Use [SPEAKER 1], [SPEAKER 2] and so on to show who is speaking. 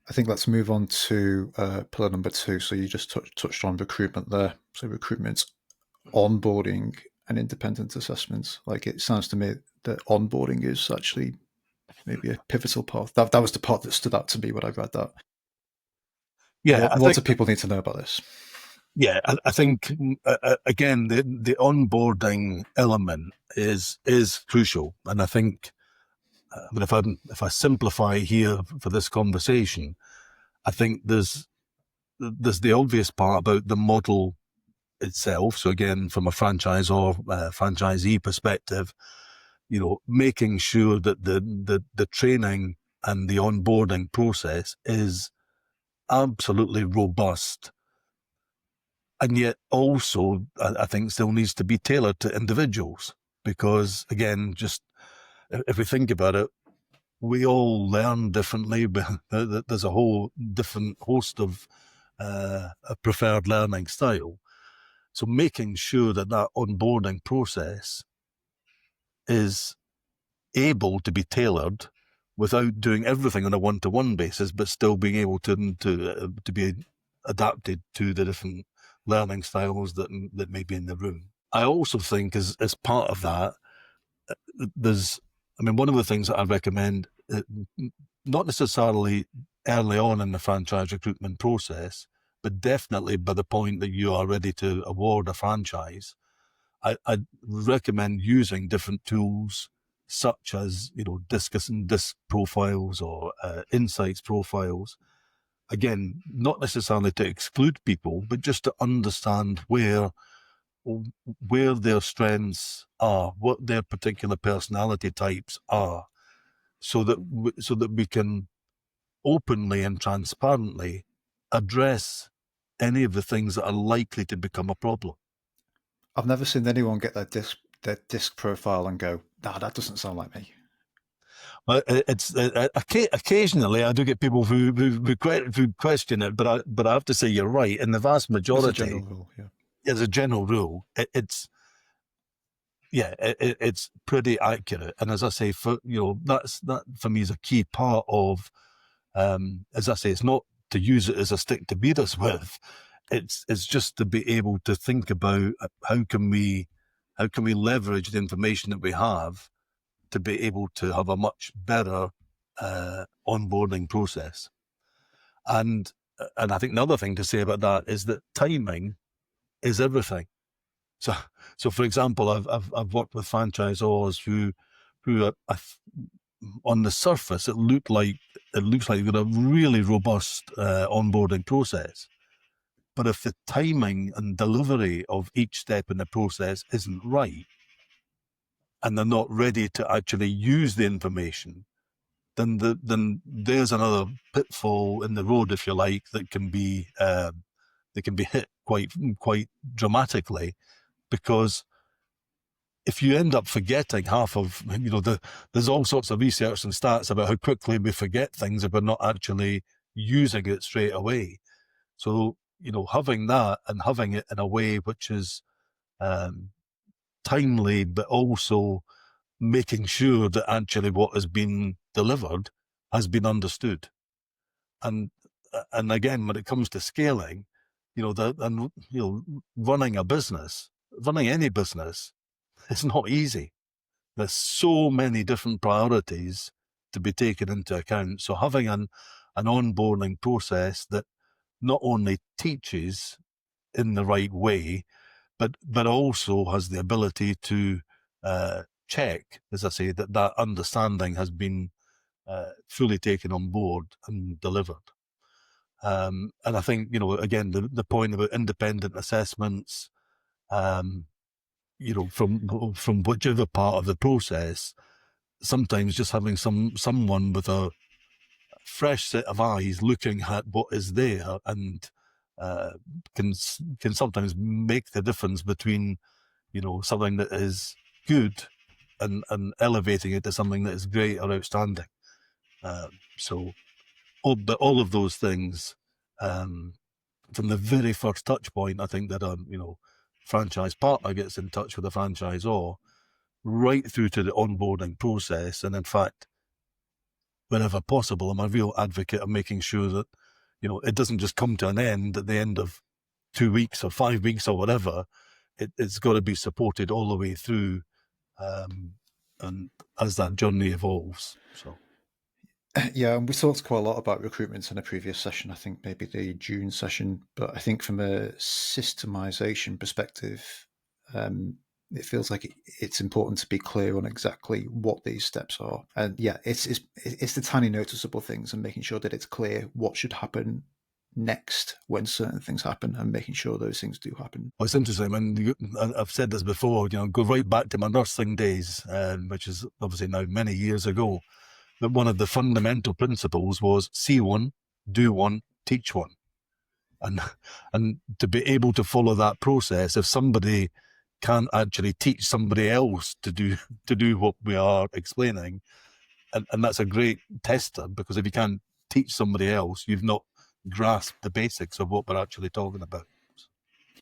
[SPEAKER 1] I think let's move on to pillar number 2. So you just touched on recruitment there. So recruitment, onboarding, and independent assessments. Like it sounds to me that onboarding is actually maybe a pivotal part. That was the part that stood out to me when I read that.
[SPEAKER 2] Yeah,
[SPEAKER 1] What
[SPEAKER 2] I
[SPEAKER 1] what do
[SPEAKER 2] think.
[SPEAKER 1] people need to know about this?
[SPEAKER 2] Yeah, I think again the onboarding element is crucial, and I think. But if I simplify here for this conversation, I think there's the obvious part about the model itself. So again, from a franchise or franchisee perspective, making sure that the training and the onboarding process is absolutely robust, and yet also I think still needs to be tailored to individuals, because again, just if we think about it, we all learn differently, but there's a whole different host of a preferred learning style. So making sure that onboarding process is able to be tailored without doing everything on a one-to-one basis, but still being able to be adapted to the different learning styles that may be in the room. I also think as part of that, one of the things that I recommend, not necessarily early on in the franchise recruitment process, but definitely by the point that you are ready to award a franchise, I'd recommend using different tools such as, disc profiles or insights profiles. Again, not necessarily to exclude people, but just to understand where their strengths are, what their particular personality types are, so that we can openly and transparently address any of the things that are likely to become a problem.
[SPEAKER 1] I've never seen anyone get their disc profile and go, "Nah, that doesn't sound like me."
[SPEAKER 2] It's occasionally I do get people who question it, but I have to say you're right. In the vast
[SPEAKER 1] As a general
[SPEAKER 2] majority,
[SPEAKER 1] rule, yeah.
[SPEAKER 2] as a general rule, it's pretty accurate. And as I say, that for me is a key part of, as I say, it's not to use it as a stick to beat us with. It's just to be able to think about how can we leverage the information that we have to be able to have a much better onboarding process. And I think another thing to say about that is that timing is everything. So so for example, I've worked with franchisors who are, on the surface it looks like they've got a really robust onboarding process. But if the timing and delivery of each step in the process isn't right, and they're not ready to actually use the information, then there's another pitfall in the road, if you like, that can be hit quite dramatically, because if you end up forgetting half of, there's all sorts of research and stats about how quickly we forget things if we're not actually using it straight away. So, having that and having it in a way which is um, timely, but also making sure that actually what has been delivered has been understood. And again, when it comes to scaling, running a business, running any business, it's not easy. There's so many different priorities to be taken into account. So having an onboarding process that not only teaches in the right way, but also has the ability to check, as I say, that understanding has been fully taken on board and delivered. And I think, again, the point about independent assessments, um, from whichever part of the process, sometimes just having someone with a fresh set of eyes looking at what is there and uh, can sometimes make the difference between, something that is good and elevating it to something that is great or outstanding. So but all of those things, um, from the very first touch point, I think that franchise partner gets in touch with the franchisor, right through to the onboarding process, and in fact, wherever possible. I'm a real advocate of making sure that, you know, it doesn't just come to an end at the end of 2 weeks or 5 weeks or whatever. It's got to be supported all the way through, and as that journey evolves. So.
[SPEAKER 1] Yeah, and we talked quite a lot about recruitment in a previous session, I think maybe the June session, but I think from a systemization perspective, it feels like it's important to be clear on exactly what these steps are. And yeah, it's the tiny noticeable things and making sure that it's clear what should happen next when certain things happen and making sure those things do happen.
[SPEAKER 2] Well, it's interesting. I mean, I've said this before, you know, go right back to my nursing days, which is obviously now many years ago. But one of the fundamental principles was see one, do one, teach one. And to be able to follow that process, if somebody can't actually teach somebody else to do what we are explaining, and that's a great tester, because if you can't teach somebody else, you've not grasped the basics of what we're actually talking about.